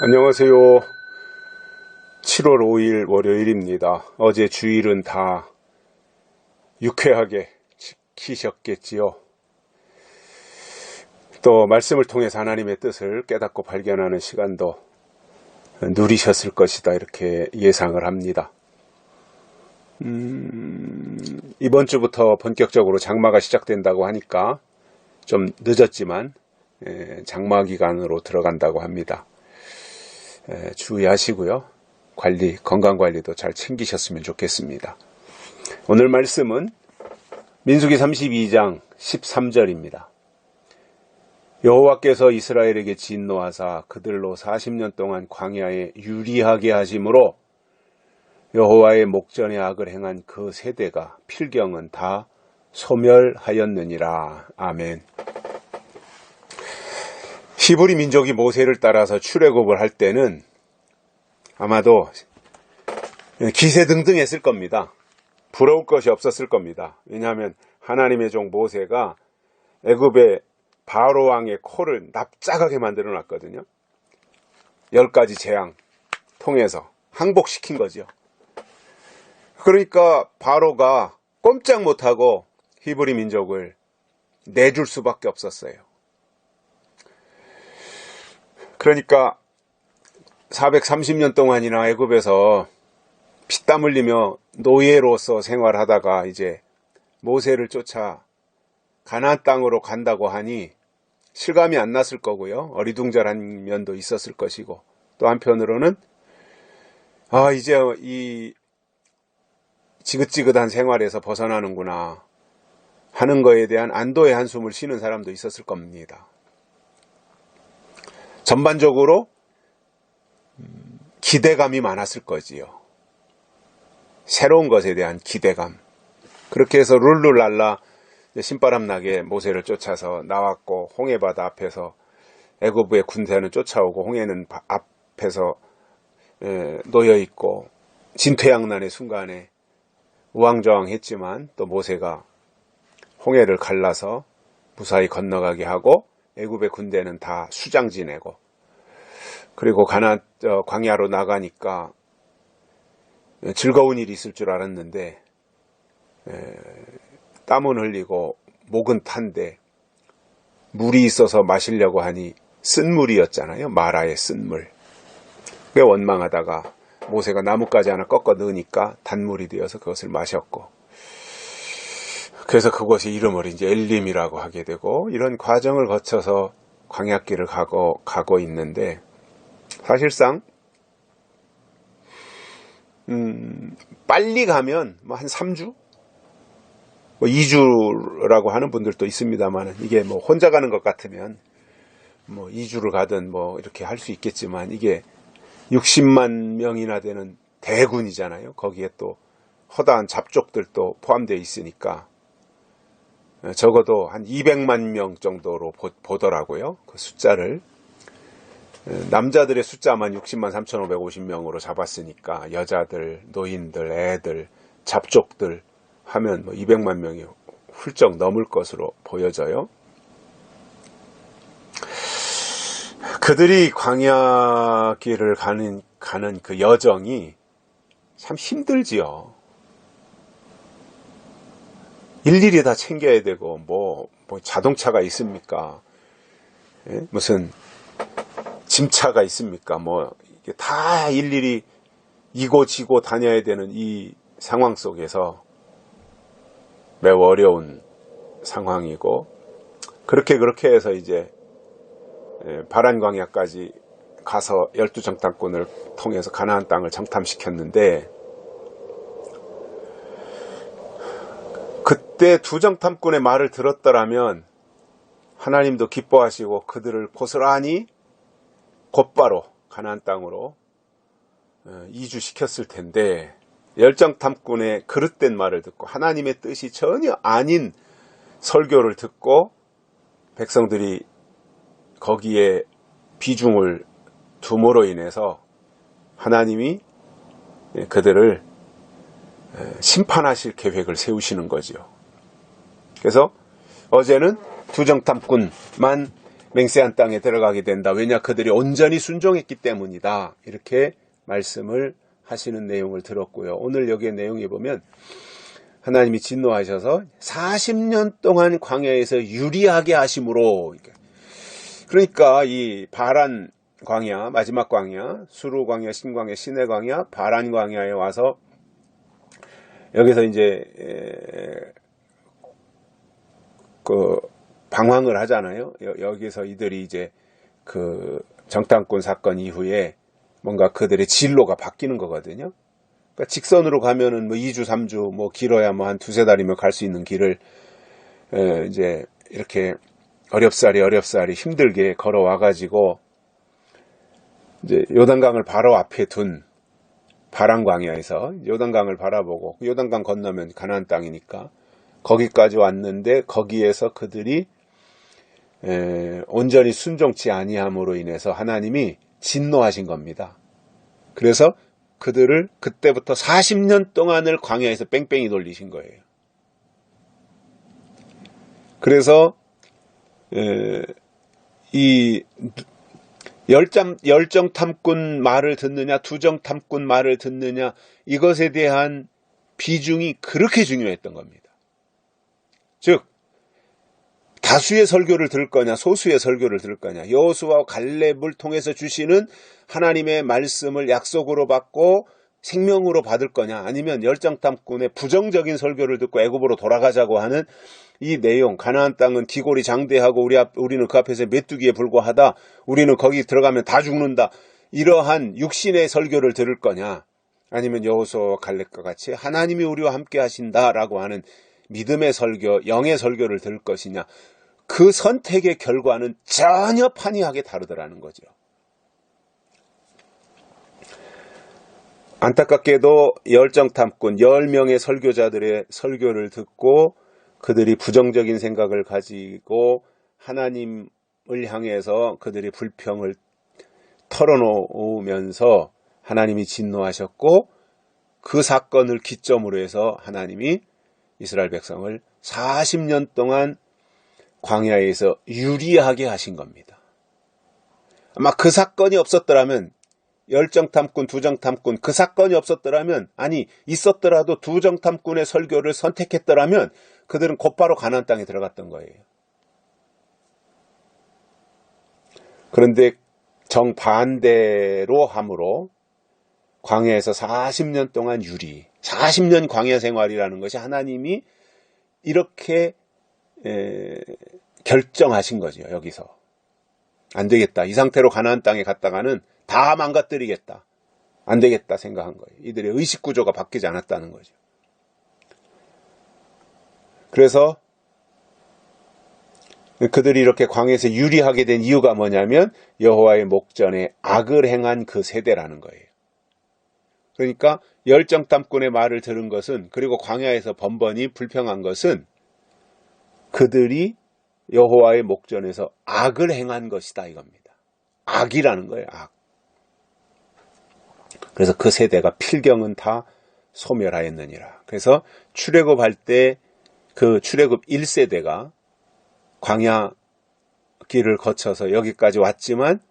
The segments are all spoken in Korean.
안녕하세요. 7월 5일 월요일입니다. 어제 주일은 다 유쾌하게 지키셨겠지요. 또 말씀을 통해서 하나님의 뜻을 깨닫고 발견하는 시간도 누리셨을 것이다, 이렇게 예상을 합니다. 이번 주부터 본격적으로 장마가 시작된다고 하니까 좀 늦었지만 장마 기간으로 들어간다고 합니다. 주의하시고요. 건강관리도 잘 챙기셨으면 좋겠습니다. 오늘 말씀은 민수기 32장 13절입니다. 여호와께서 이스라엘에게 진노하사 그들로 40년 동안 광야에 유리하게 하심으로 여호와의 목전에 악을 행한 그 세대가 필경은 다 소멸하였느니라. 아멘. 히브리 민족이 모세를 따라서 출애굽을 할 때는 아마도 기세등등했을 겁니다. 부러울 것이 없었을 겁니다. 왜냐하면 하나님의 종 모세가 애굽의 바로 왕의 코를 납작하게 만들어 놨거든요. 10가지 재앙 통해서 항복시킨 거죠. 그러니까 바로가 꼼짝 못하고 히브리 민족을 내줄 수밖에 없었어요. 그러니까 430년 동안이나 애굽에서 피땀 흘리며 노예로서 생활하다가 이제 모세를 쫓아 가나안 땅으로 간다고 하니 실감이 안 났을 거고요. 어리둥절한 면도 있었을 것이고, 또 한편으로는 이제 이 지긋지긋한 생활에서 벗어나는구나 하는 거에 대한 안도의 한숨을 쉬는 사람도 있었을 겁니다. 전반적으로 기대감이 많았을 거지요. 새로운 것에 대한 기대감. 그렇게 해서 룰루랄라 신바람 나게 모세를 쫓아서 나왔고, 홍해바다 앞에서 애굽의 군대는 쫓아오고 홍해는 앞에서 놓여있고, 진퇴양난의 순간에 우왕좌왕했지만 또 모세가 홍해를 갈라서 무사히 건너가게 하고, 애굽의 군대는 다 수장 지내고, 그리고 광야로 나가니까 즐거운 일이 있을 줄 알았는데 땀은 흘리고 목은 탄데 물이 있어서 마시려고 하니 쓴물이었잖아요. 마라의 쓴물. 꽤 원망하다가 모세가 나뭇가지 하나 꺾어 넣으니까 단물이 되어서 그것을 마셨고, 그래서 그곳의 이름을 이제 엘림이라고 하게 되고, 이런 과정을 거쳐서 광야길을 가고 있는데, 사실상 빨리 가면 한 3주? 2주라고 하는 분들도 있습니다만, 이게 혼자 가는 것 같으면 2주를 가든 이렇게 할 수 있겠지만, 이게 60만 명이나 되는 대군이잖아요. 거기에 또 허다한 잡족들도 포함되어 있으니까 적어도 한 200만 명 정도로 보더라고요. 그 숫자를. 남자들의 숫자만 60만 3,550명으로 잡았으니까 여자들, 노인들, 애들, 잡족들 하면 200만 명이 훌쩍 넘을 것으로 보여져요. 그들이 광야길을 가는 그 여정이 참 힘들지요. 일일이 다 챙겨야 되고, 자동차가 있습니까? 무슨 짐차가 있습니까? 이게 다 일일이 이고 지고 다녀야 되는 이 상황 속에서 매우 어려운 상황이고, 그렇게 해서 이제 바란광야까지 가서 12정탐꾼을 통해서 가나안 땅을 정탐시켰는데, 그때 두 정탐꾼의 말을 들었더라면 하나님도 기뻐하시고 그들을 고스란히 곧바로 가나안 땅으로 이주시켰을 텐데, 열정탐꾼의 그릇된 말을 듣고 하나님의 뜻이 전혀 아닌 설교를 듣고 백성들이 거기에 비중을 둠으로 인해서 하나님이 그들을 심판하실 계획을 세우시는 거지요. 그래서 어제는 두 정탐꾼만 맹세한 땅에 들어가게 된다. 왜냐? 그들이 온전히 순종했기 때문이다. 이렇게 말씀을 하시는 내용을 들었고요. 오늘 여기에 내용에 보면 하나님이 진노하셔서 40년 동안 광야에서 유리하게 하심으로, 그러니까 이 바란 광야, 마지막 광야, 수르 광야, 신광야, 시내 광야, 바란 광야에 와서 여기서 이제 그 방황을 하잖아요. 여기서 이들이 이제 그 정탐꾼 사건 이후에 뭔가 그들의 진로가 바뀌는 거거든요. 그러니까 직선으로 가면은 뭐 2주, 3주, 뭐 길어야 뭐 한 두세 달이면 갈 수 있는 길을 이제 이렇게 어렵사리 힘들게 걸어와가지고 이제 요단강을 바로 앞에 둔 바란 광야에서 요단강을 바라보고 요단강 건너면 가나안 땅이니까 거기까지 왔는데 거기에서 그들이 온전히 순종치 아니함으로 인해서 하나님이 진노하신 겁니다. 그래서 그들을 그때부터 40년 동안을 광야에서 뺑뺑이 돌리신 거예요. 그래서 이 열정 탐꾼 말을 듣느냐, 두정 탐꾼 말을 듣느냐, 이것에 대한 비중이 그렇게 중요했던 겁니다. 즉 다수의 설교를 들을 거냐, 소수의 설교를 들을 거냐, 여호수아와 갈렙을 통해서 주시는 하나님의 말씀을 약속으로 받고 생명으로 받을 거냐, 아니면 열정탐꾼의 부정적인 설교를 듣고 애굽으로 돌아가자고 하는 이 내용, 가나안 땅은 기골이 장대하고 우리는 그 앞에서 메뚜기에 불과하다, 우리는 거기 들어가면 다 죽는다, 이러한 육신의 설교를 들을 거냐, 아니면 여호수아와 갈렙과 같이 하나님이 우리와 함께 하신다라고 하는 믿음의 설교, 영의 설교를 들을 것이냐, 그 선택의 결과는 전혀 판이하게 다르더라는 거죠. 안타깝게도 열정탐꾼 10명의 설교자들의 설교를 듣고 그들이 부정적인 생각을 가지고 하나님을 향해서 그들이 불평을 털어놓으면서 하나님이 진노하셨고, 그 사건을 기점으로 해서 하나님이 이스라엘 백성을 40년 동안 광야에서 유리하게 하신 겁니다. 아마 그 사건이 없었더라면, 열정탐꾼, 두정탐꾼, 그 사건이 없었더라면, 아니 있었더라도 두정탐꾼의 설교를 선택했더라면 그들은 곧바로 가나안 땅에 들어갔던 거예요. 그런데 정반대로 함으로 광야에서 40년 동안 40년 광야 생활이라는 것이 하나님이 이렇게 결정하신 거죠. 여기서 안 되겠다, 이 상태로 가나안 땅에 갔다가는 다 망가뜨리겠다, 안 되겠다 생각한 거예요. 이들의 의식 구조가 바뀌지 않았다는 거죠. 그래서 그들이 이렇게 광야에서 유리하게 된 이유가 뭐냐면 여호와의 목전에 악을 행한 그 세대라는 거예요. 그러니까 열정탐꾼의 말을 들은 것은, 그리고 광야에서 번번이 불평한 것은 그들이 여호와의 목전에서 악을 행한 것이다 이겁니다. 악이라는 거예요. 악. 그래서 그 세대가 필경은 다 소멸하였느니라. 그래서 출애굽할 때 그 출애굽 1세대가 광야 길을 거쳐서 여기까지 왔지만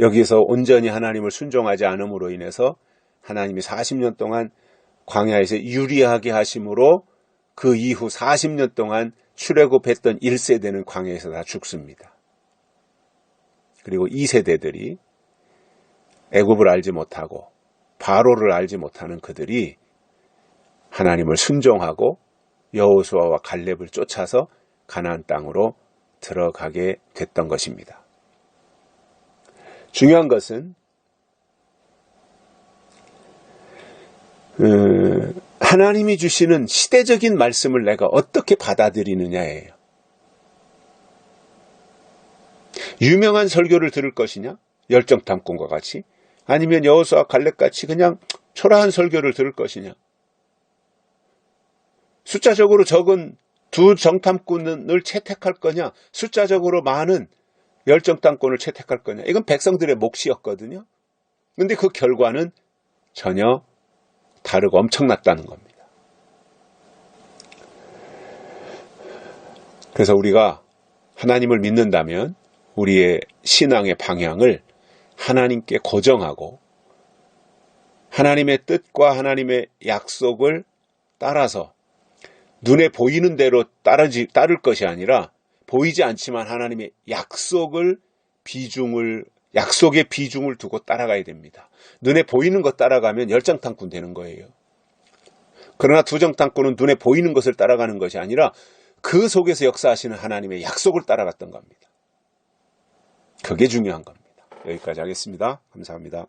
여기서 온전히 하나님을 순종하지 않음으로 인해서 하나님이 40년 동안 광야에서 유리하게 하심으로 그 이후 40년 동안 출애굽했던 1세대는 광야에서 다 죽습니다. 그리고 2세대들이 애굽을 알지 못하고 바로를 알지 못하는 그들이 하나님을 순종하고 여호수아와 갈렙을 쫓아서 가나안 땅으로 들어가게 됐던 것입니다. 중요한 것은 하나님이 주시는 시대적인 말씀을 내가 어떻게 받아들이느냐예요. 유명한 설교를 들을 것이냐, 열정탐꾼과 같이, 아니면 여호수아 갈렙같이 그냥 초라한 설교를 들을 것이냐, 숫자적으로 적은 두 정탐꾼을 채택할 거냐, 숫자적으로 많은 열정탐꾼을 채택할 거냐, 이건 백성들의 몫이었거든요. 그런데 그 결과는 전혀 다르고 엄청났다는 겁니다. 그래서 우리가 하나님을 믿는다면 우리의 신앙의 방향을 하나님께 고정하고 하나님의 뜻과 하나님의 약속을 따라서 눈에 보이는 대로 따를 것이 아니라 보이지 않지만 하나님의 약속의 비중을 두고 따라가야 됩니다. 눈에 보이는 것 따라가면 열정탐꾼 되는 거예요. 그러나 두정탐꾼은 눈에 보이는 것을 따라가는 것이 아니라 그 속에서 역사하시는 하나님의 약속을 따라갔던 겁니다. 그게 중요한 겁니다. 여기까지 하겠습니다. 감사합니다.